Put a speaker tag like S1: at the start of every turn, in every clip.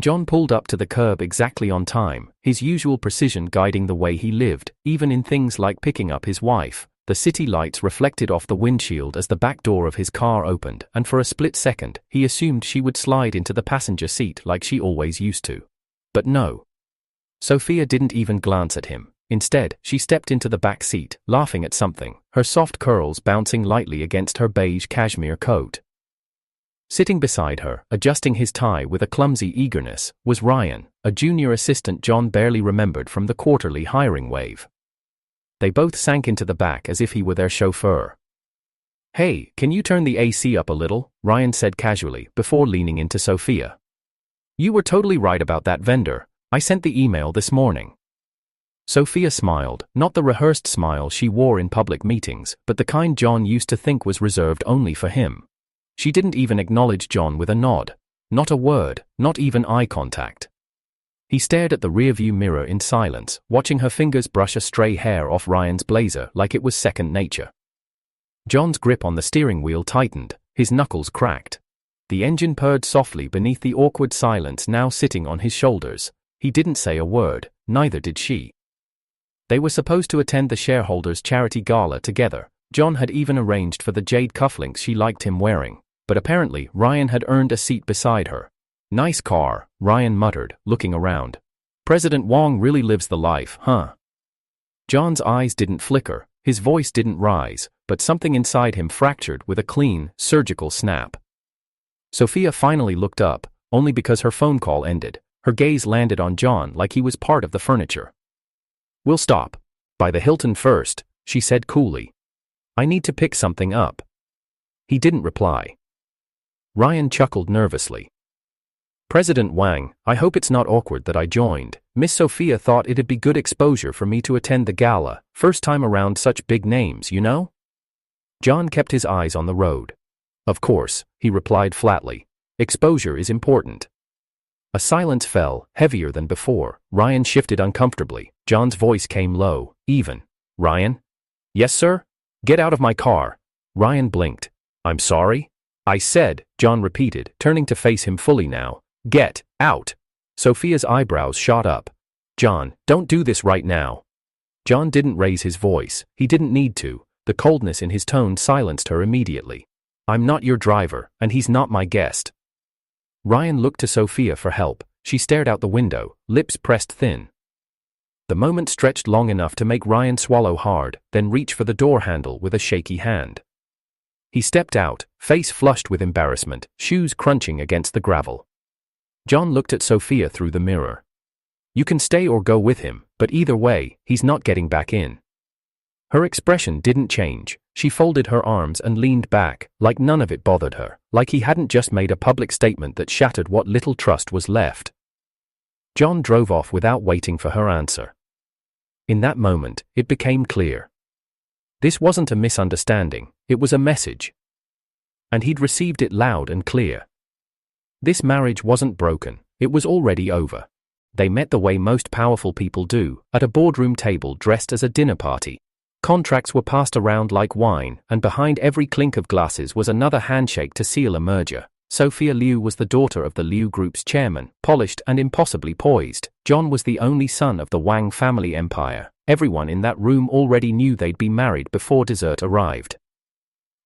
S1: John pulled up to the curb exactly on time, his usual precision guiding the way he lived, even in things like picking up his wife. The city lights reflected off the windshield as the back door of his car opened, and for a split second, he assumed she would slide into the passenger seat like she always used to. But no. Sophia didn't even glance at him. Instead, she stepped into the back seat, laughing at something, her soft curls bouncing lightly against her beige cashmere coat. Sitting beside her, adjusting his tie with a clumsy eagerness, was Ryan, a junior assistant John barely remembered from the quarterly hiring wave. They both sank into the back as if he were their chauffeur. "Hey, can you turn the AC up a little?" Ryan said casually, before leaning into Sophia. "You were totally right about that vendor. I sent the email this morning." Sophia smiled, not the rehearsed smile she wore in public meetings, but the kind John used to think was reserved only for him. She didn't even acknowledge John with a nod. Not a word, not even eye contact. He stared at the rearview mirror in silence, watching her fingers brush a stray hair off Ryan's blazer like it was second nature. John's grip on the steering wheel tightened, his knuckles cracked. The engine purred softly beneath the awkward silence now sitting on his shoulders. He didn't say a word, neither did she. They were supposed to attend the shareholders' charity gala together. John had even arranged for the jade cufflinks she liked him wearing, but apparently Ryan had earned a seat beside her. "Nice car," Ryan muttered, looking around. "President Wong really lives the life, huh?" John's eyes didn't flicker, his voice didn't rise, but something inside him fractured with a clean, surgical snap. Sophia finally looked up, only because her phone call ended. Her gaze landed on John like he was part of the furniture. "We'll stop by the Hilton first," she said coolly. "I need to pick something up." He didn't reply. Ryan chuckled nervously. "President Wang, I hope it's not awkward that I joined. Miss Sophia thought it'd be good exposure for me to attend the gala, first time around such big names, you know?" John kept his eyes on the road. "Of course," he replied flatly. "Exposure is important." A silence fell, heavier than before. Ryan shifted uncomfortably. John's voice came low, even. "Ryan?" "Yes, sir?" "Get out of my car." Ryan blinked. "I'm sorry?" "I said," John repeated, turning to face him fully now. "Get out." Sophia's eyebrows shot up. "John, don't do this right now." John didn't raise his voice. He didn't need to. The coldness in his tone silenced her immediately. "I'm not your driver, and he's not my guest." Ryan looked to Sophia for help. She stared out the window, lips pressed thin. The moment stretched long enough to make Ryan swallow hard, then reach for the door handle with a shaky hand. He stepped out, face flushed with embarrassment, shoes crunching against the gravel. John looked at Sophia through the mirror. "You can stay or go with him, but either way, he's not getting back in." Her expression didn't change. She folded her arms and leaned back, like none of it bothered her, like he hadn't just made a public statement that shattered what little trust was left. John drove off without waiting for her answer. In that moment, it became clear. This wasn't a misunderstanding, it was a message. And he'd received it loud and clear. This marriage wasn't broken, it was already over. They met the way most powerful people do, at a boardroom table dressed as a dinner party. Contracts were passed around like wine, and behind every clink of glasses was another handshake to seal a merger. Sophia Liu was the daughter of the Liu Group's chairman, polished and impossibly poised. John was the only son of the Wang family empire. Everyone in that room already knew they'd be married before dessert arrived.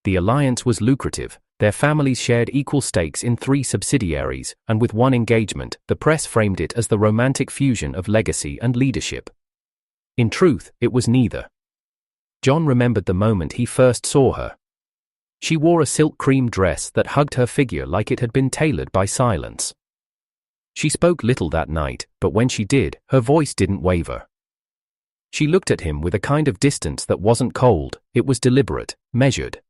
S1: The alliance was lucrative. Their families shared equal stakes in 3 subsidiaries, and with one engagement, the press framed it as the romantic fusion of legacy and leadership. In truth, it was neither. John remembered the moment he first saw her. She wore a silk cream dress that hugged her figure like it had been tailored by silence. She spoke little that night, but when she did, her voice didn't waver. She looked at him with a kind of distance that wasn't cold, it was deliberate, measured.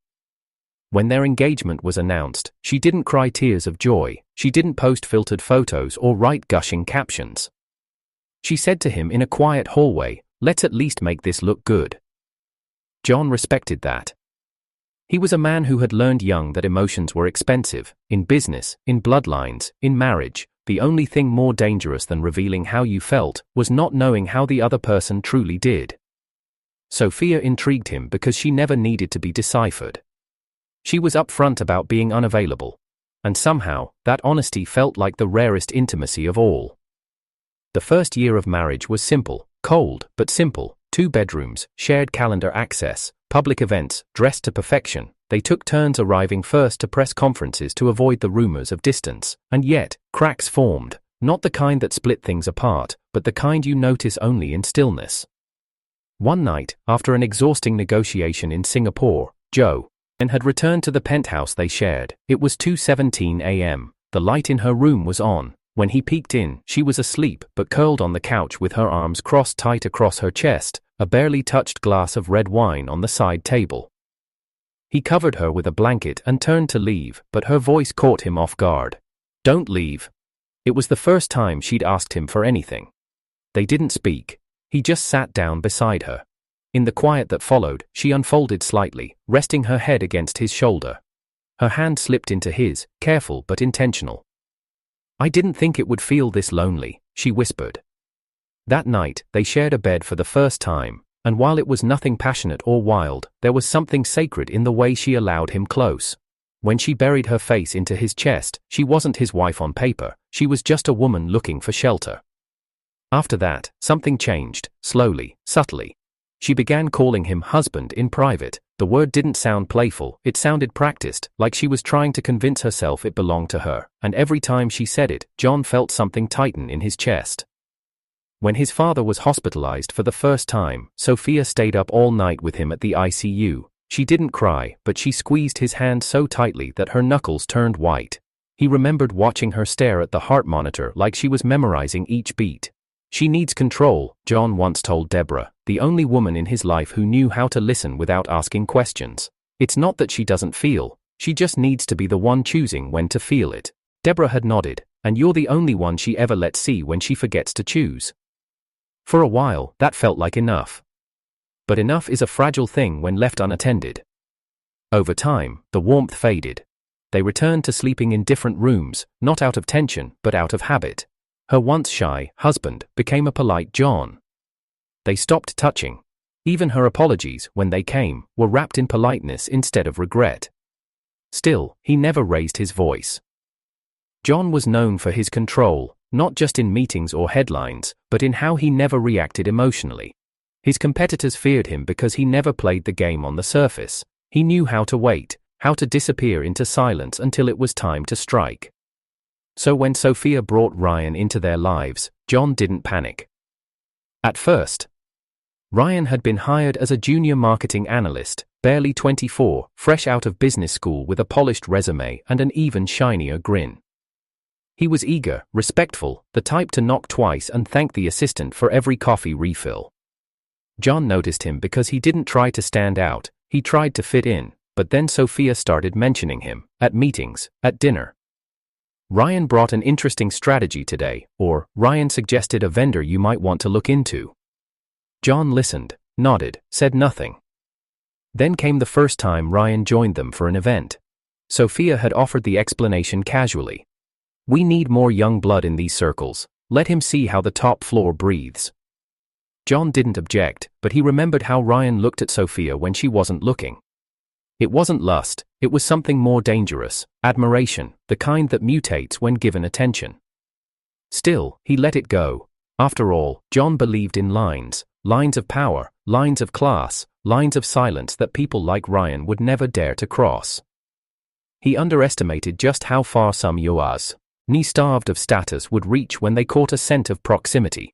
S1: When their engagement was announced, she didn't cry tears of joy, she didn't post filtered photos or write gushing captions. She said to him in a quiet hallway, "Let's at least make this look good." John respected that. He was a man who had learned young that emotions were expensive, in business, in bloodlines, in marriage. The only thing more dangerous than revealing how you felt was not knowing how the other person truly did. Sophia intrigued him because she never needed to be deciphered. She was upfront about being unavailable. And somehow, that honesty felt like the rarest intimacy of all. The first year of marriage was simple, cold, but simple. 2 bedrooms, shared calendar access, public events, dressed to perfection. They took turns arriving first to press conferences to avoid the rumors of distance. And yet, cracks formed, not the kind that split things apart, but the kind you notice only in stillness. One night, after an exhausting negotiation in Singapore, Joe had returned to the penthouse they shared. It was 2:17 a.m. The light in her room was on. When he peeked in, she was asleep but curled on the couch with her arms crossed tight across her chest, a barely touched glass of red wine on the side table. He covered her with a blanket and turned to leave, but her voice caught him off guard. "Don't leave." It was the first time she'd asked him for anything. They didn't speak. He just sat down beside her. In the quiet that followed, she unfolded slightly, resting her head against his shoulder. Her hand slipped into his, careful but intentional. "I didn't think it would feel this lonely," she whispered. That night, they shared a bed for the first time, and while it was nothing passionate or wild, there was something sacred in the way she allowed him close. When she buried her face into his chest, she wasn't his wife on paper, she was just a woman looking for shelter. After that, something changed, slowly, subtly. She began calling him husband in private. The word didn't sound playful, it sounded practiced, like she was trying to convince herself it belonged to her, and every time she said it, John felt something tighten in his chest. When his father was hospitalized for the first time, Sophia stayed up all night with him at the ICU. She didn't cry, but she squeezed his hand so tightly that her knuckles turned white. He remembered watching her stare at the heart monitor like she was memorizing each beat. "She needs control," John once told Deborah, the only woman in his life who knew how to listen without asking questions. "It's not that she doesn't feel, she just needs to be the one choosing when to feel it." Deborah had nodded. "And you're the only one she ever lets see when she forgets to choose." For a while, that felt like enough. But enough is a fragile thing when left unattended. Over time, the warmth faded. They returned to sleeping in different rooms, not out of tension, but out of habit. Her once shy husband became a polite John. They stopped touching. Even her apologies, when they came, were wrapped in politeness instead of regret. Still, he never raised his voice. John was known for his control, not just in meetings or headlines, but in how he never reacted emotionally. His competitors feared him because he never played the game on the surface. He knew how to wait, how to disappear into silence until it was time to strike. So when Sophia brought Ryan into their lives, John didn't panic. At first, Ryan had been hired as a junior marketing analyst, barely 24, fresh out of business school with a polished resume and an even shinier grin. He was eager, respectful, the type to knock twice and thank the assistant for every coffee refill. John noticed him because he didn't try to stand out, he tried to fit in, but then Sophia started mentioning him, at meetings, at dinner. "Ryan brought an interesting strategy today," or "Ryan suggested a vendor you might want to look into." John listened, nodded, said nothing. Then came the first time Ryan joined them for an event. Sophia had offered the explanation casually. "We need more young blood in these circles. Let him see how the top floor breathes." John didn't object, but he remembered how Ryan looked at Sophia when she wasn't looking. It wasn't lust, it was something more dangerous, admiration, the kind that mutates when given attention. Still, he let it go. After all, John believed in lines of power, lines of class, lines of silence that people like Ryan would never dare to cross. He underestimated just how far some yoas, starved of status, would reach when they caught a scent of proximity.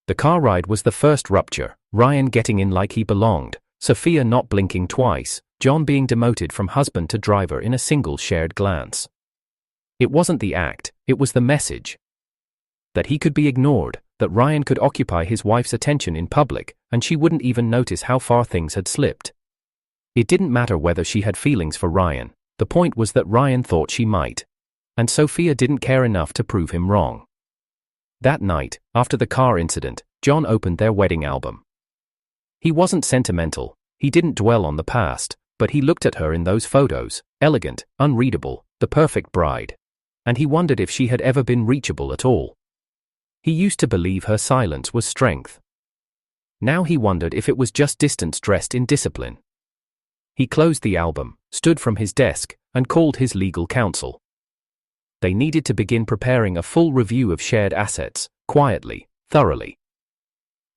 S1: The car ride was the first rupture, Ryan getting in like he belonged, Sophia not blinking twice, John being demoted from husband to driver in a single shared glance. It wasn't the act, it was the message. That he could be ignored, that Ryan could occupy his wife's attention in public, and she wouldn't even notice how far things had slipped. It didn't matter whether she had feelings for Ryan, the point was that Ryan thought she might. And Sophia didn't care enough to prove him wrong. That night, after the car incident, John opened their wedding album. He wasn't sentimental, he didn't dwell on the past, but he looked at her in those photos, elegant, unreadable, the perfect bride. And he wondered if she had ever been reachable at all. He used to believe her silence was strength. Now he wondered if it was just distance dressed in discipline. He closed the album, stood from his desk, and called his legal counsel. They needed to begin preparing a full review of shared assets, quietly, thoroughly.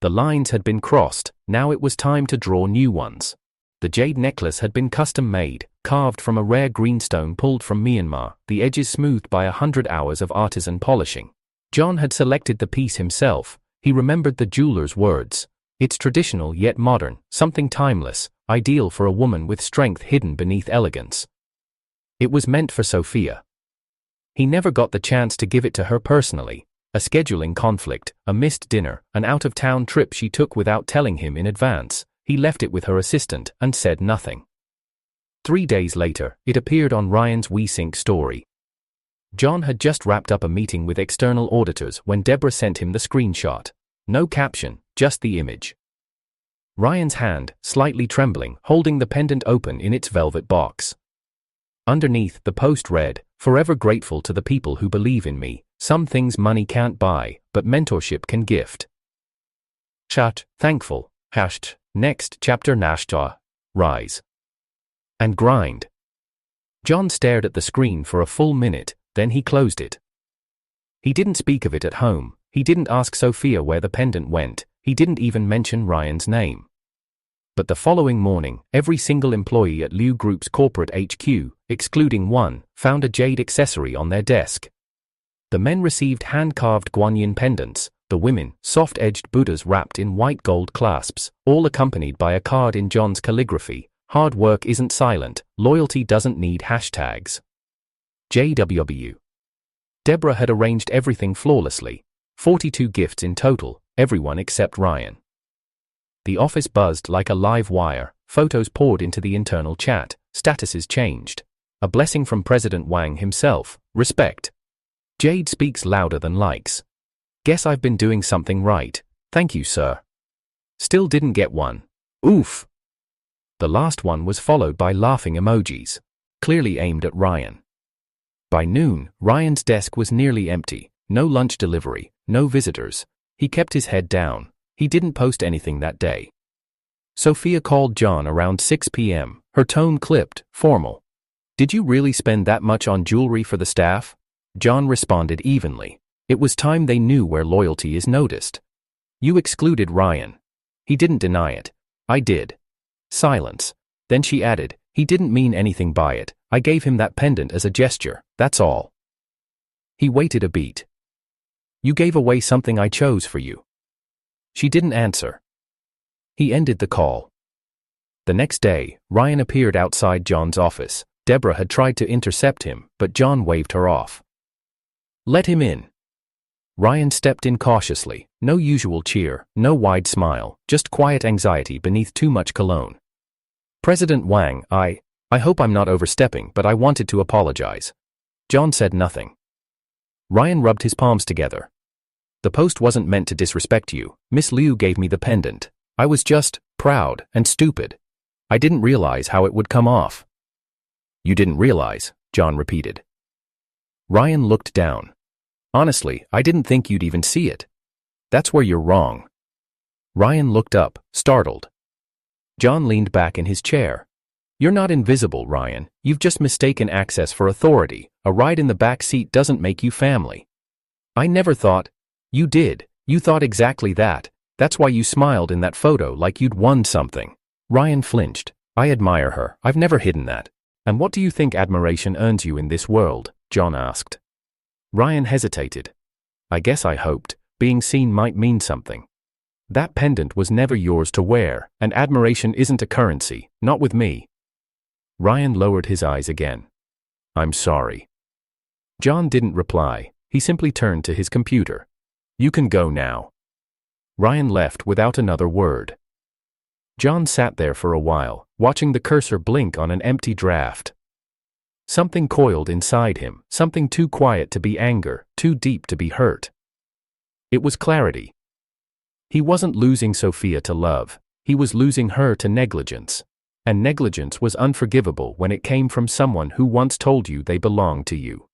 S1: The lines had been crossed, now it was time to draw new ones. The jade necklace had been custom-made, carved from a rare greenstone pulled from Myanmar, the edges smoothed by 100 hours of artisan polishing. John had selected the piece himself. He remembered the jeweler's words. It's traditional yet modern, something timeless, ideal for a woman with strength hidden beneath elegance. It was meant for Sophia. He never got the chance to give it to her personally. A scheduling conflict, a missed dinner, an out-of-town trip she took without telling him in advance. He left it with her assistant and said nothing. 3 days later, it appeared on Ryan's WeSync story. John had just wrapped up a meeting with external auditors when Deborah sent him the screenshot. No caption, just the image. Ryan's hand, slightly trembling, holding the pendant open in its velvet box. Underneath, the post read, "Forever grateful to the people who believe in me. Some things money can't buy, but mentorship can gift. Chat, thankful, hashed, next chapter nashta, rise. And grind." John stared at the screen for a full minute, then he closed it. He didn't speak of it at home, he didn't ask Sophia where the pendant went, he didn't even mention Ryan's name. But the following morning, every single employee at Liu Group's corporate HQ, excluding one, found a jade accessory on their desk. The men received hand-carved guanyin pendants, the women, soft-edged Buddhas wrapped in white gold clasps, all accompanied by a card in John's calligraphy. Hard work isn't silent, loyalty doesn't need hashtags. JWW. Deborah had arranged everything flawlessly. 42 gifts in total, everyone except Ryan. The office buzzed like a live wire, photos poured into the internal chat, statuses changed. A blessing from President Wang himself, respect. Jade speaks louder than likes. Guess I've been doing something right, thank you sir. Still didn't get one. Oof. The last one was followed by laughing emojis, clearly aimed at Ryan. By noon, Ryan's desk was nearly empty, no lunch delivery, no visitors. He kept his head down. He didn't post anything that day. Sophia called John around 6 p.m., her tone clipped, formal. Did you really spend that much on jewelry for the staff? John responded evenly. It was time they knew where loyalty is noticed. You excluded Ryan. He didn't deny it. I did. Silence. Then she added, he didn't mean anything by it. I gave him that pendant as a gesture, that's all. He waited a beat. You gave away something I chose for you. She didn't answer. He ended the call. The next day, Ryan appeared outside John's office. Deborah had tried to intercept him, but John waved her off. Let him in. Ryan stepped in cautiously, no usual cheer, no wide smile, just quiet anxiety beneath too much cologne. President Wang, I hope I'm not overstepping, but I wanted to apologize. John said nothing. Ryan rubbed his palms together. The post wasn't meant to disrespect you. Miss Liu gave me the pendant. I was just proud and stupid. I didn't realize how it would come off. You didn't realize, John repeated. Ryan looked down. Honestly, I didn't think you'd even see it. That's where you're wrong. Ryan looked up, startled. John leaned back in his chair. You're not invisible, Ryan. You've just mistaken access for authority. A ride in the back seat doesn't make you family. I never thought. You did. You thought exactly that. That's why you smiled in that photo like you'd won something. Ryan flinched. I admire her. I've never hidden that. And what do you think admiration earns you in this world? John asked. Ryan hesitated. I guess I hoped being seen might mean something. That pendant was never yours to wear, and admiration isn't a currency, not with me. Ryan lowered his eyes again. I'm sorry. John didn't reply. He simply turned to his computer. You can go now. Ryan left without another word. John sat there for a while, watching the cursor blink on an empty draft. Something coiled inside him, something too quiet to be anger, too deep to be hurt. It was clarity. He wasn't losing Sophia to love, he was losing her to negligence. And negligence was unforgivable when it came from someone who once told you they belonged to you.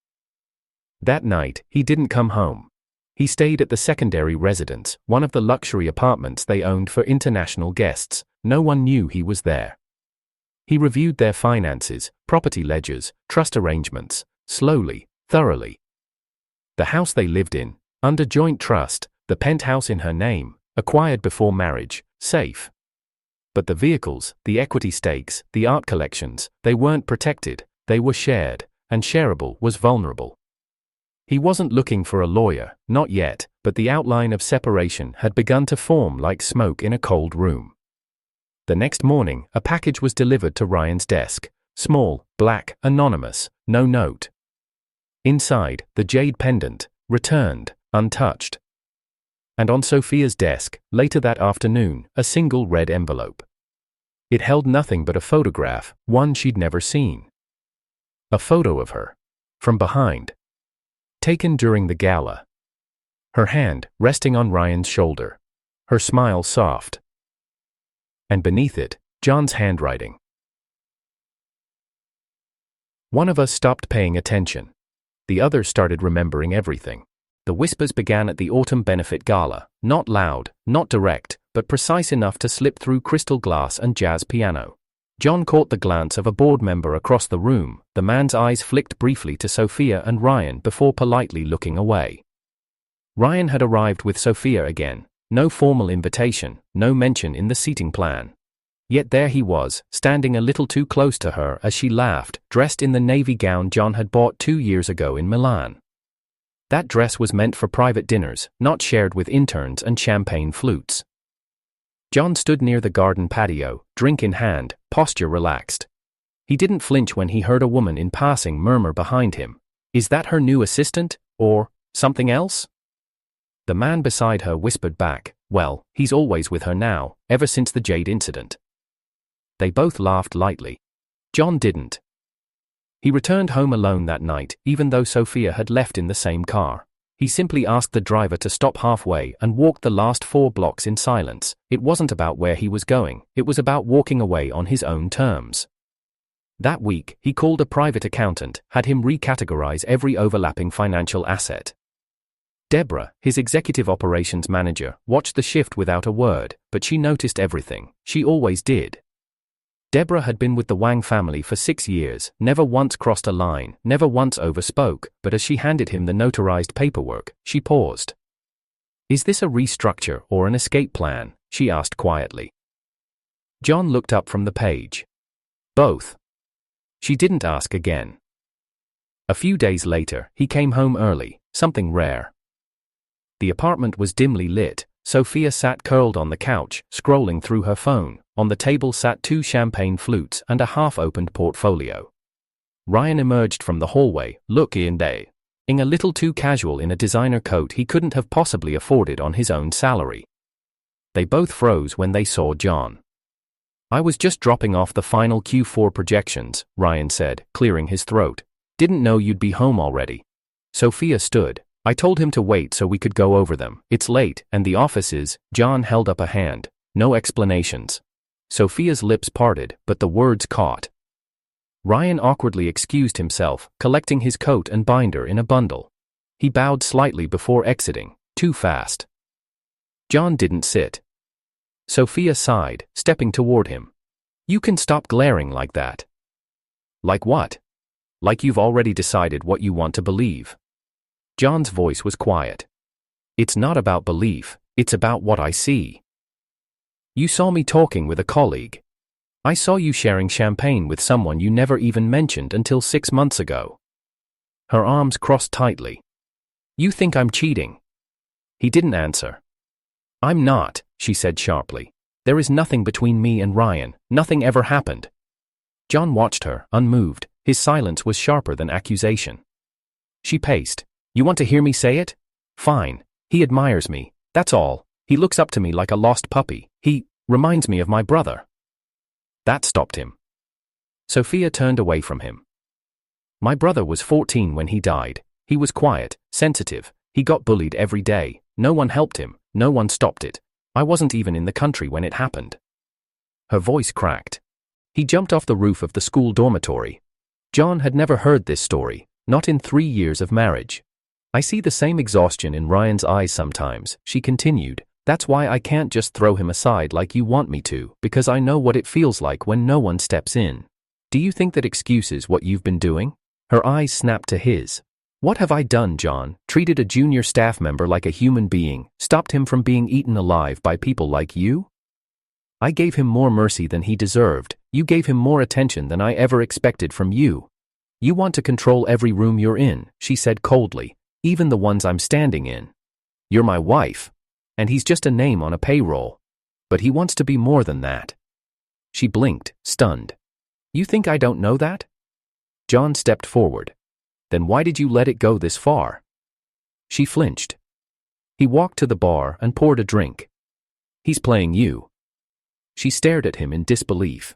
S1: That night, he didn't come home. He stayed at the secondary residence, one of the luxury apartments they owned for international guests. No one knew he was there. He reviewed their finances, property ledgers, trust arrangements. Slowly, thoroughly. The house they lived in, under joint trust, the penthouse in her name, acquired before marriage, safe. But the vehicles, the equity stakes, the art collections, they weren't protected, they were shared, and shareable was vulnerable. He wasn't looking for a lawyer, not yet, but the outline of separation had begun to form like smoke in a cold room. The next morning, a package was delivered to Ryan's desk. Small, black, anonymous, no note. Inside, the jade pendant, returned, untouched. And on Sophia's desk, later that afternoon, a single red envelope. It held nothing but a photograph, one she'd never seen. A photo of her. From behind. Taken during the gala. Her hand, resting on Ryan's shoulder. Her smile soft. And beneath it, John's handwriting. One of us stopped paying attention. The other started remembering everything. The whispers began at the autumn benefit gala, not loud, not direct, but precise enough to slip through crystal glass and jazz piano. John caught the glance of a board member across the room. The man's eyes flicked briefly to Sophia and Ryan before politely looking away. Ryan had arrived with Sophia again. No formal invitation, no mention in the seating plan. Yet there he was, standing a little too close to her as she laughed, dressed in the navy gown John had bought 2 years ago in Milan. That dress was meant for private dinners, not shared with interns and champagne flutes. John stood near the garden patio, drink in hand, posture relaxed. He didn't flinch when he heard a woman in passing murmur behind him, "Is that her new assistant, or something else?" The man beside her whispered back, "Well, he's always with her now, ever since the jade incident." They both laughed lightly. John didn't. He returned home alone that night, even though Sophia had left in the same car. He simply asked the driver to stop halfway and walked the last 4 blocks in silence. It wasn't about where he was going, it was about walking away on his own terms. That week, he called a private accountant, had him recategorize every overlapping financial asset. Deborah, his executive operations manager, watched the shift without a word, but she noticed everything. She always did. Deborah had been with the Wang family for 6 years, never once crossed a line, never once overspoke, but as she handed him the notarized paperwork, she paused. "Is this a restructure or an escape plan?" she asked quietly. John looked up from the page. "Both." She didn't ask again. A few days later, he came home early, something rare. The apartment was dimly lit. Sophia sat curled on the couch, scrolling through her phone. On the table sat 2 champagne flutes and a half-opened portfolio. Ryan emerged from the hallway, looking a little too casual in a designer coat he couldn't have possibly afforded on his own salary. They both froze when they saw John. "I was just dropping off the final Q4 projections," Ryan said, clearing his throat. "Didn't know you'd be home already." Sophia stood. "I told him to wait so we could go over them. It's late, and the office is—" John held up a hand. "No explanations." Sophia's lips parted, but the words caught. Ryan awkwardly excused himself, collecting his coat and binder in a bundle. He bowed slightly before exiting, too fast. John didn't sit. Sophia sighed, stepping toward him. "You can stop glaring like that." "Like what?" "Like you've already decided what you want to believe." John's voice was quiet. "It's not about belief, it's about what I see. You saw me talking with a colleague. I saw you sharing champagne with someone you never even mentioned until 6 months ago." Her arms crossed tightly. "You think I'm cheating?" He didn't answer. "I'm not," she said sharply. "There is nothing between me and Ryan, nothing ever happened." John watched her, unmoved. His silence was sharper than accusation. She paced. "You want to hear me say it? Fine. He admires me, that's all. He looks up to me like a lost puppy. He reminds me of my brother." That stopped him. Sophia turned away from him. "My brother was 14 when he died. He was quiet, sensitive. He got bullied every day. No one helped him. No one stopped it. I wasn't even in the country when it happened." Her voice cracked. "He jumped off the roof of the school dormitory." John had never heard this story, not in 3 years of marriage. "I see the same exhaustion in Ryan's eyes sometimes," she continued. "That's why I can't just throw him aside like you want me to, because I know what it feels like when no one steps in. Do you think that excuses what you've been doing?" Her eyes snapped to his. What have I done, John? Treated a junior staff member like a human being, stopped him from being eaten alive by people like you? I gave him more mercy than he deserved. You gave him more attention than I ever expected from you. You want to control every room you're in, she said coldly, even the ones I'm standing in. You're my wife. And he's just a name on a payroll. But he wants to be more than that. She blinked, stunned. You think I don't know that? John stepped forward. Then why did you let it go this far? She flinched. He walked to the bar and poured a drink. He's playing you. She stared at him in disbelief.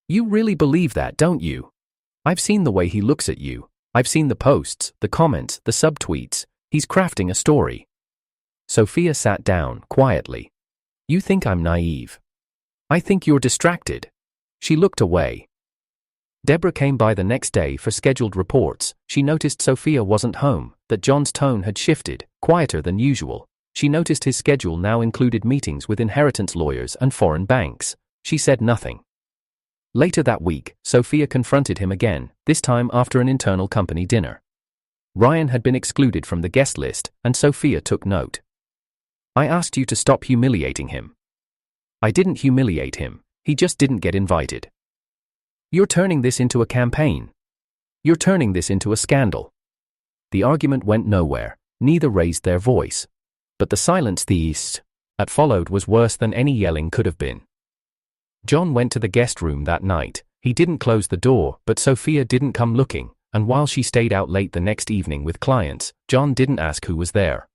S1: You really believe that, don't you? I've seen the way he looks at you. I've seen the posts, the comments, the subtweets. He's crafting a story. Sophia sat down, quietly. You think I'm naive. I think you're distracted. She looked away. Deborah came by the next day for scheduled reports. She noticed Sophia wasn't home, that John's tone had shifted, quieter than usual. She noticed his schedule now included meetings with inheritance lawyers and foreign banks. She said nothing. Later that week, Sophia confronted him again, this time after an internal company dinner. Ryan had been excluded from the guest list, and Sophia took note. I asked you to stop humiliating him. I didn't humiliate him, he just didn't get invited. You're turning this into a campaign. You're turning this into a scandal. The argument went nowhere, neither raised their voice. But the silence that followed was worse than any yelling could have been. John went to the guest room that night. He didn't close the door, but Sophia didn't come looking, and while she stayed out late the next evening with clients, John didn't ask who was there.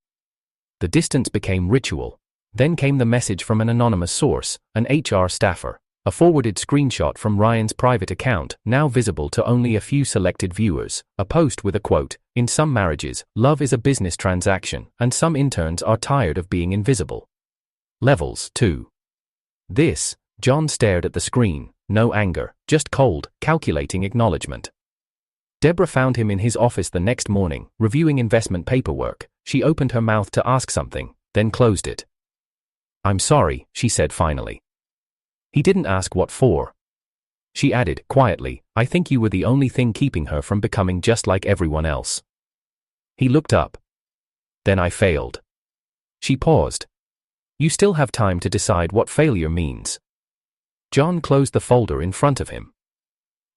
S1: The distance became ritual. Then came the message from an anonymous source, an HR staffer, a forwarded screenshot from Ryan's private account, now visible to only a few selected viewers, a post with a quote, "In some marriages, love is a business transaction, and some interns are tired of being invisible." Levels 2. This, John stared at the screen, no anger, just cold, calculating acknowledgement. Deborah found him in his office the next morning, reviewing investment paperwork. She opened her mouth to ask something, then closed it. I'm sorry, she said finally. He didn't ask what for. She added, quietly, I think you were the only thing keeping her from becoming just like everyone else. He looked up. Then I failed. She paused. You still have time to decide what failure means. John closed the folder in front of him.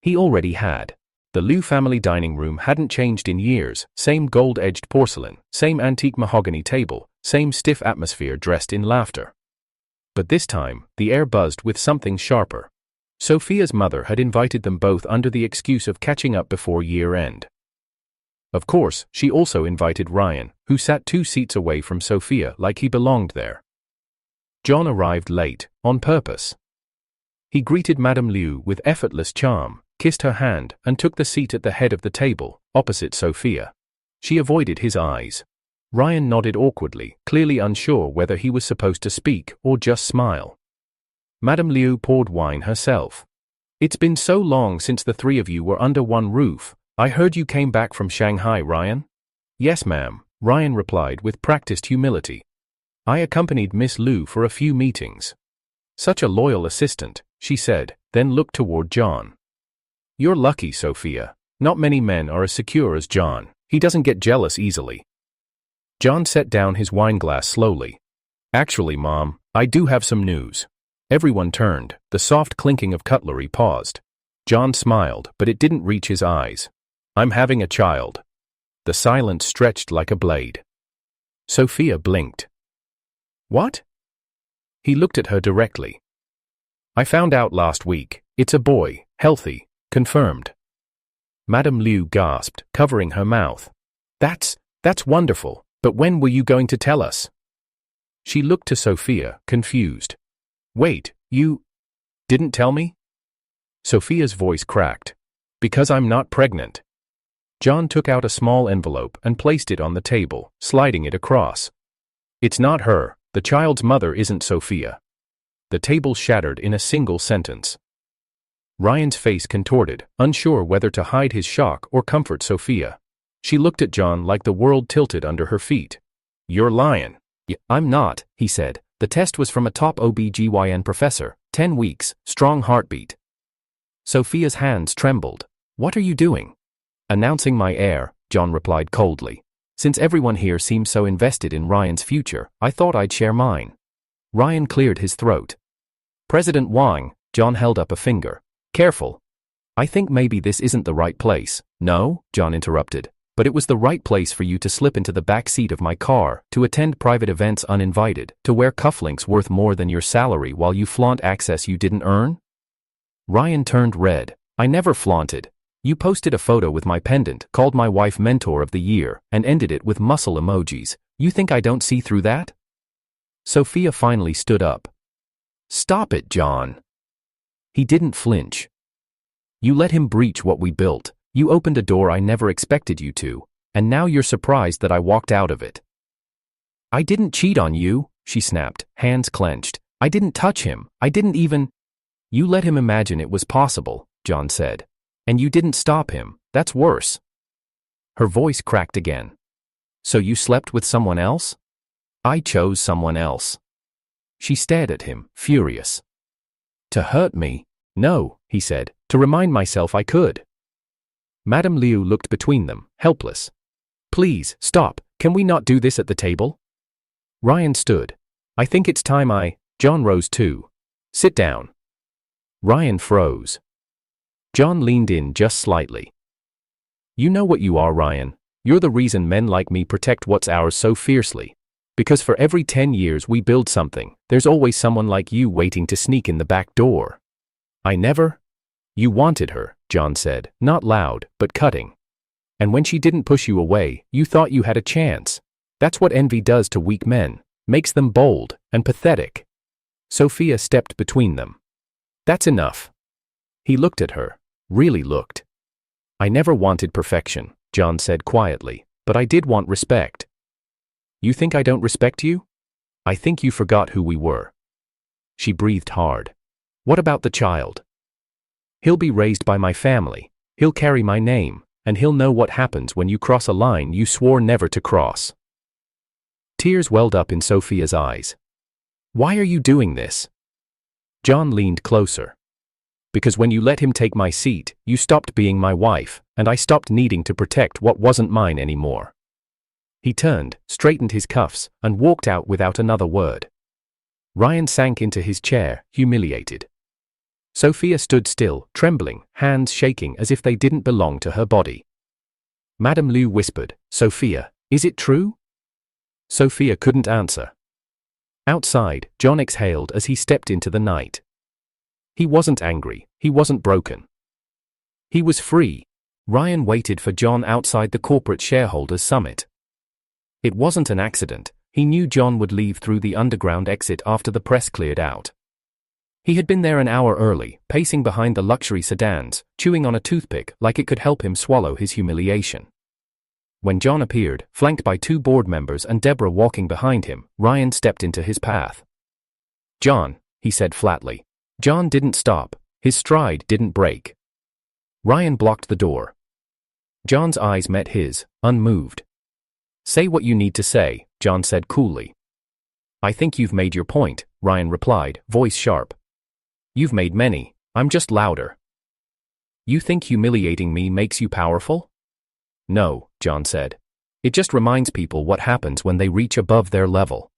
S1: He already had. The Liu family dining room hadn't changed in years, same gold-edged porcelain, same antique mahogany table, same stiff atmosphere dressed in laughter. But this time, the air buzzed with something sharper. Sophia's mother had invited them both under the excuse of catching up before year-end. Of course, she also invited Ryan, who sat 2 seats away from Sophia like he belonged there. John arrived late, on purpose. He greeted Madame Liu with effortless charm, kissed her hand, and took the seat at the head of the table, opposite Sophia. She avoided his eyes. Ryan nodded awkwardly, clearly unsure whether he was supposed to speak or just smile. Madame Liu poured wine herself. It's been so long since the 3 of you were under one roof. I heard you came back from Shanghai, Ryan? Yes, ma'am, Ryan replied with practiced humility. I accompanied Miss Liu for a few meetings. Such a loyal assistant, she said, then looked toward John. You're lucky, Sophia. Not many men are as secure as John. He doesn't get jealous easily. John set down his wineglass slowly. Actually, Mom, I do have some news. Everyone turned, the soft clinking of cutlery paused. John smiled, but it didn't reach his eyes. I'm having a child. The silence stretched like a blade. Sophia blinked. What? He looked at her directly. I found out last week. It's a boy, healthy, confirmed. Madame Liu gasped, covering her mouth. That's wonderful, but when were you going to tell us? She looked to Sophia, confused. Wait, you didn't tell me? Sophia's voice cracked. Because I'm not pregnant. John took out a small envelope and placed it on the table, sliding it across. It's not her. The child's mother isn't Sophia. The table shattered in a single sentence. Ryan's face contorted, unsure whether to hide his shock or comfort Sophia. She looked at John like the world tilted under her feet. You're lying. I'm not, he said. The test was from a top OB/GYN professor. 10 weeks, strong heartbeat. Sophia's hands trembled. What are you doing? Announcing my heir, John replied coldly. Since everyone here seems so invested in Ryan's future, I thought I'd share mine. Ryan cleared his throat. President Wang, John held up a finger. Careful. I think maybe this isn't the right place. No, John interrupted. But it was the right place for you to slip into the back seat of my car, to attend private events uninvited, to wear cufflinks worth more than your salary while you flaunt access you didn't earn? Ryan turned red. I never flaunted. You posted a photo with my pendant, called my wife Mentor of the Year, and ended it with muscle emojis. You think I don't see through that? Sophia finally stood up. Stop it, John. He didn't flinch. You let him breach what we built. You opened a door I never expected you to, and now you're surprised that I walked out of it. I didn't cheat on you, she snapped, hands clenched. I didn't touch him. I didn't even… You let him imagine it was possible, John said. And you didn't stop him. That's worse. Her voice cracked again. So you slept with someone else? I chose someone else. She stared at him, furious. To hurt me? No, he said, to remind myself I could. Madame Liu looked between them, helpless. Please, stop, can we not do this at the table? Ryan stood. I think it's time John rose too. Sit down. Ryan froze. John leaned in just slightly. You know what you are, Ryan. You're the reason men like me protect what's ours so fiercely. Because for every 10 years we build something, there's always someone like you waiting to sneak in the back door. I never… You wanted her, John said, not loud, but cutting. And when she didn't push you away, you thought you had a chance. That's what envy does to weak men, makes them bold and pathetic. Sophia stepped between them. That's enough. He looked at her, really looked. I never wanted perfection, John said quietly, but I did want respect. You think I don't respect you? I think you forgot who we were. She breathed hard. What about the child? He'll be raised by my family, he'll carry my name, and he'll know what happens when you cross a line you swore never to cross. Tears welled up in Sophia's eyes. Why are you doing this? John leaned closer. Because when you let him take my seat, you stopped being my wife, and I stopped needing to protect what wasn't mine anymore. He turned, straightened his cuffs, and walked out without another word. Ryan sank into his chair, humiliated. Sophia stood still, trembling, hands shaking as if they didn't belong to her body. Madame Liu whispered, Sophia, is it true? Sophia couldn't answer. Outside, John exhaled as he stepped into the night. He wasn't angry, he wasn't broken. He was free. Ryan waited for John outside the corporate shareholders' summit. It wasn't an accident. He knew John would leave through the underground exit after the press cleared out. He had been there an hour early, pacing behind the luxury sedans, chewing on a toothpick like it could help him swallow his humiliation. When John appeared, flanked by 2 board members and Deborah walking behind him, Ryan stepped into his path. John, he said flatly. John didn't stop. His stride didn't break. Ryan blocked the door. John's eyes met his, unmoved. Say what you need to say, John said coolly. I think you've made your point, Ryan replied, voice sharp. You've made many, I'm just louder. You think humiliating me makes you powerful? No, John said. It just reminds people what happens when they reach above their level.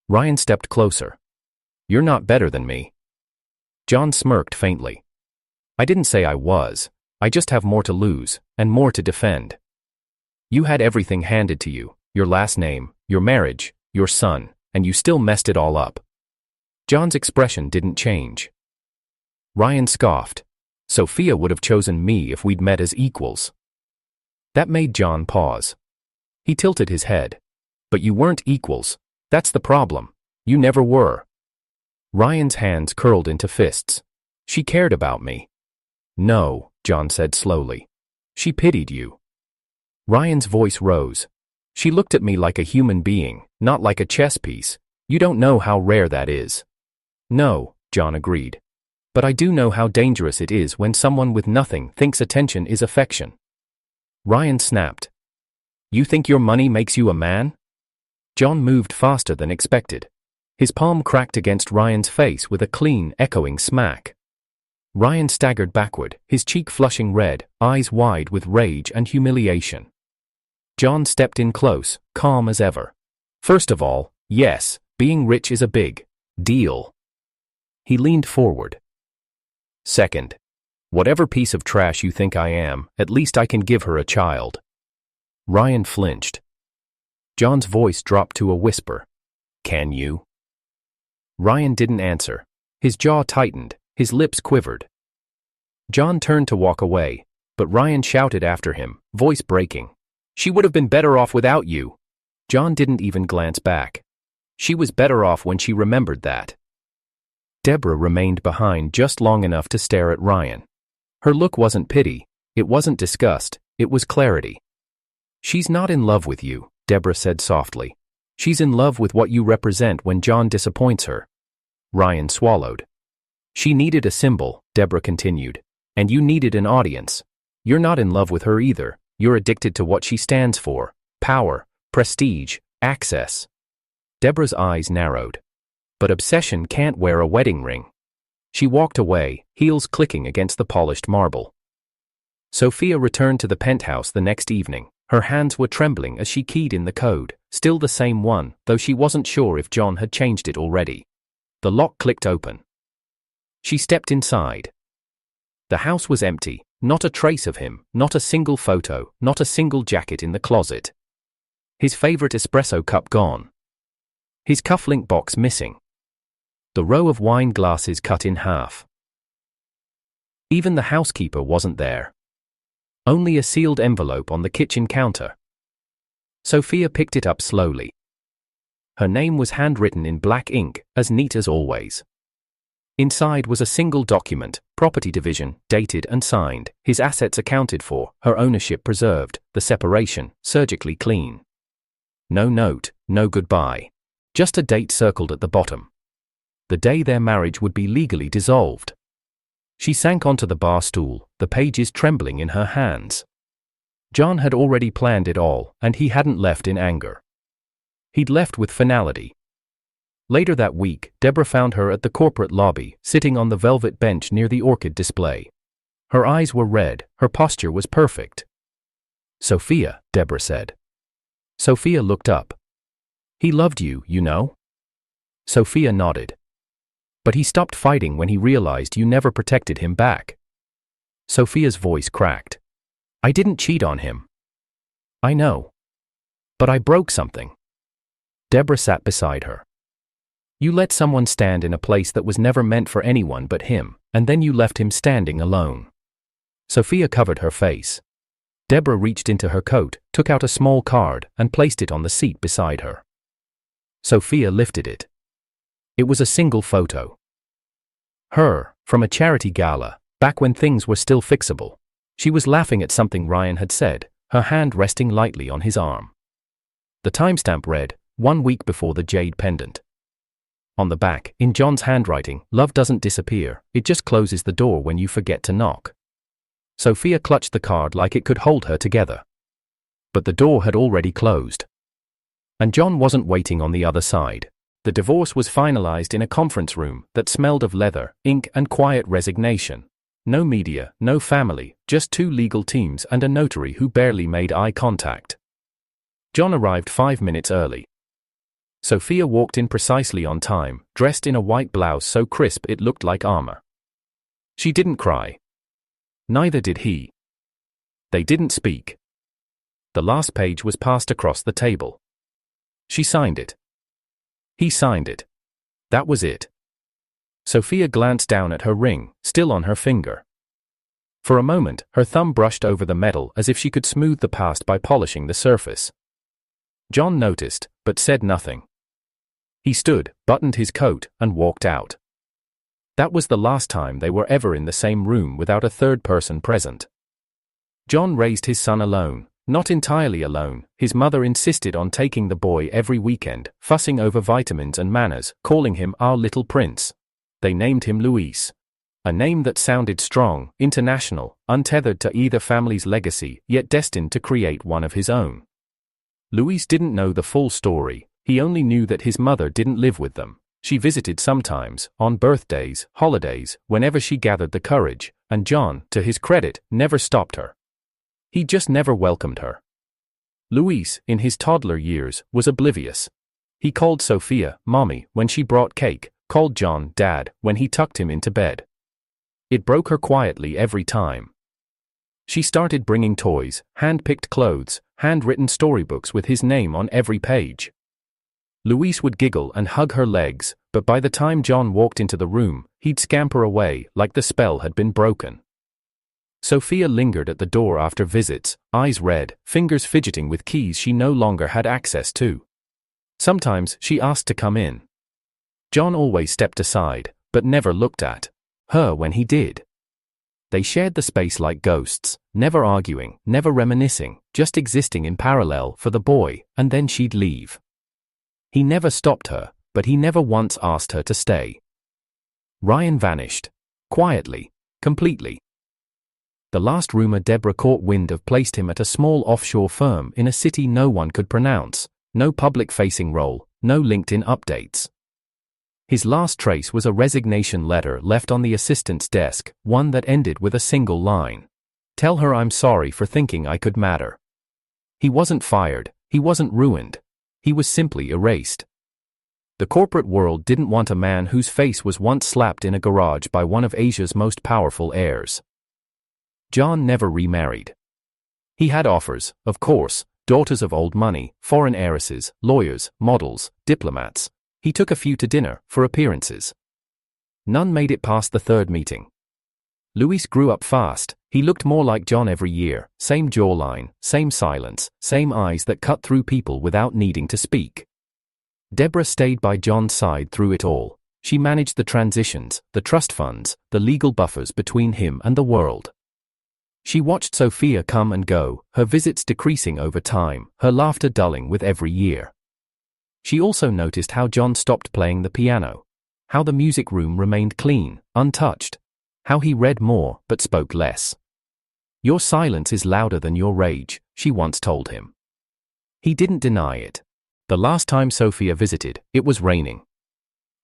S1: Ryan stepped closer. You're not better than me. John smirked faintly. I didn't say I was. I just have more to lose, and more to defend. You had everything handed to you, your last name, your marriage, your son, and you still messed it all up. John's expression didn't change. Ryan scoffed. Sophia would have chosen me if we'd met as equals. That made John pause. He tilted his head. But you weren't equals. That's the problem. You never were. Ryan's hands curled into fists. She cared about me. No, John said slowly. She pitied you. Ryan's voice rose. She looked at me like a human being, not like a chess piece. You don't know how rare that is. No, John agreed. But I do know how dangerous it is when someone with nothing thinks attention is affection. Ryan snapped. You think your money makes you a man? John moved faster than expected. His palm cracked against Ryan's face with a clean, echoing smack. Ryan staggered backward, his cheek flushing red, eyes wide with rage and humiliation. John stepped in close, calm as ever. First of all, yes, being rich is a big deal. He leaned forward. Second, whatever piece of trash you think I am, at least I can give her a child. Ryan flinched. John's voice dropped to a whisper. Can you? Ryan didn't answer. His jaw tightened, his lips quivered. John turned to walk away, but Ryan shouted after him, voice breaking. She would have been better off without you. John didn't even glance back. She was better off when she remembered that. Deborah remained behind just long enough to stare at Ryan. Her look wasn't pity, it wasn't disgust, it was clarity. She's not in love with you, Deborah said softly. She's in love with what you represent when John disappoints her. Ryan swallowed. She needed a symbol, Deborah continued, and you needed an audience. You're not in love with her either, you're addicted to what she stands for: power, prestige, access. Deborah's eyes narrowed. But obsession can't wear a wedding ring. She walked away, heels clicking against the polished marble. Sophia returned to the penthouse the next evening. Her hands were trembling as she keyed in the code, still the same one, though she wasn't sure if John had changed it already. The lock clicked open. She stepped inside. The house was empty, not a trace of him, not a single photo, not a single jacket in the closet. His favorite espresso cup gone. His cufflink box missing. The row of wine glasses cut in half. Even the housekeeper wasn't there. Only a sealed envelope on the kitchen counter. Sophia picked it up slowly. Her name was handwritten in black ink, as neat as always. Inside was a single document, property division, dated and signed, his assets accounted for, her ownership preserved, the separation surgically clean. No note, no goodbye. Just a date circled at the bottom. The day their marriage would be legally dissolved. She sank onto the bar stool, the pages trembling in her hands. John had already planned it all, and he hadn't left in anger. He'd left with finality. Later that week, Deborah found her at the corporate lobby, sitting on the velvet bench near the orchid display. Her eyes were red, her posture was perfect. Sophia, Deborah said. Sophia looked up. He loved you, you know? Sophia nodded. But he stopped fighting when he realized you never protected him back. Sophia's voice cracked. I didn't cheat on him. I know. But I broke something. Deborah sat beside her. You let someone stand in a place that was never meant for anyone but him, and then you left him standing alone. Sophia covered her face. Deborah reached into her coat, took out a small card, and placed it on the seat beside her. Sophia lifted it. It was a single photo. Her, from a charity gala, back when things were still fixable. She was laughing at something Ryan had said, her hand resting lightly on his arm. The timestamp read, 1 week before the jade pendant. On the back, in John's handwriting, love doesn't disappear, it just closes the door when you forget to knock. Sophia clutched the card like it could hold her together. But the door had already closed. And John wasn't waiting on the other side. The divorce was finalized in a conference room that smelled of leather, ink and quiet resignation. No media, no family, just 2 legal teams and a notary who barely made eye contact. John arrived 5 minutes early. Sophia walked in precisely on time, dressed in a white blouse so crisp it looked like armor. She didn't cry. Neither did he. They didn't speak. The last page was passed across the table. She signed it. He signed it. That was it. Sophia glanced down at her ring, still on her finger. For a moment, her thumb brushed over the metal as if she could smooth the past by polishing the surface. John noticed, but said nothing. He stood, buttoned his coat, and walked out. That was the last time they were ever in the same room without a third person present. John raised his son alone. Not entirely alone, his mother insisted on taking the boy every weekend, fussing over vitamins and manners, calling him our little prince. They named him Luis. A name that sounded strong, international, untethered to either family's legacy, yet destined to create one of his own. Luis didn't know the full story, he only knew that his mother didn't live with them. She visited sometimes, on birthdays, holidays, whenever she gathered the courage, and John, to his credit, never stopped her. He just never welcomed her. Luis, in his toddler years, was oblivious. He called Sophia Mommy when she brought cake, called John Dad when he tucked him into bed. It broke her quietly every time. She started bringing toys, hand-picked clothes, handwritten storybooks with his name on every page. Luis would giggle and hug her legs, but by the time John walked into the room, he'd scamper away like the spell had been broken. Sophia lingered at the door after visits, eyes red, fingers fidgeting with keys she no longer had access to. Sometimes she asked to come in. John always stepped aside, but never looked at her when he did. They shared the space like ghosts, never arguing, never reminiscing, just existing in parallel for the boy, and then she'd leave. He never stopped her, but he never once asked her to stay. Ryan vanished. Quietly. Completely. The last rumor Deborah caught wind of placed him at a small offshore firm in a city no one could pronounce, no public-facing role, no LinkedIn updates. His last trace was a resignation letter left on the assistant's desk, one that ended with a single line. Tell her I'm sorry for thinking I could matter. He wasn't fired, he wasn't ruined. He was simply erased. The corporate world didn't want a man whose face was once slapped in a garage by one of Asia's most powerful heirs. John never remarried. He had offers, of course, daughters of old money, foreign heiresses, lawyers, models, diplomats. He took a few to dinner, for appearances. None made it past the third meeting. Luis grew up fast. He looked more like John every year, same jawline, same silence, same eyes that cut through people without needing to speak. Deborah stayed by John's side through it all. She managed the transitions, the trust funds, the legal buffers between him and the world. She watched Sophia come and go, her visits decreasing over time, her laughter dulling with every year. She also noticed how John stopped playing the piano, how the music room remained clean, untouched, how he read more but spoke less. Your silence is louder than your rage, she once told him. He didn't deny it. The last time Sophia visited, it was raining.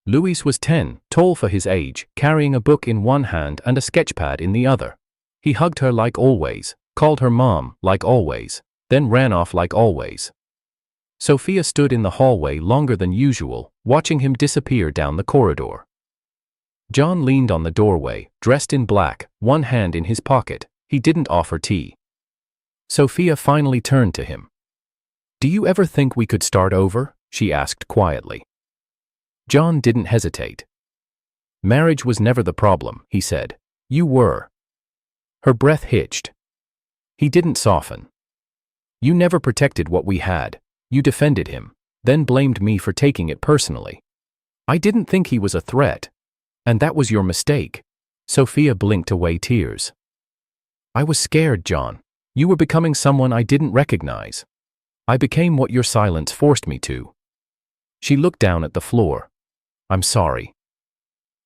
S1: Luis was 10, tall for his age, carrying a book in one hand and a sketchpad in the other. He hugged her like always, called her mom like always, then ran off like always. Sophia stood in the hallway longer than usual, watching him disappear down the corridor. John leaned on the doorway, dressed in black, one hand in his pocket. He didn't offer tea. Sophia finally turned to him. Do you ever think we could start over? She asked quietly. John didn't hesitate. Marriage was never the problem, he said. You were. Her breath hitched. He didn't soften. You never protected what we had. You defended him, then blamed me for taking it personally. I didn't think he was a threat. And that was your mistake. Sophia blinked away tears. I was scared, John. You were becoming someone I didn't recognize. I became what your silence forced me to. She looked down at the floor. I'm sorry.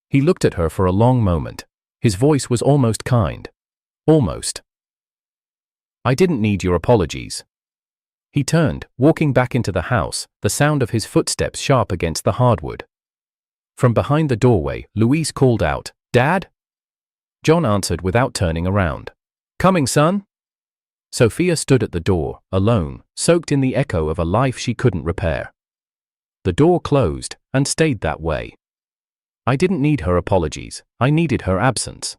S1: He looked at her for a long moment. His voice was almost kind. Almost. I didn't need your apologies. He turned, walking back into the house, the sound of his footsteps sharp against the hardwood. From behind the doorway, Luis called out, Dad? John answered without turning around. Coming, son? Sophia stood at the door, alone, soaked in the echo of a life she couldn't repair. The door closed, and stayed that way. I didn't need her apologies, I needed her absence.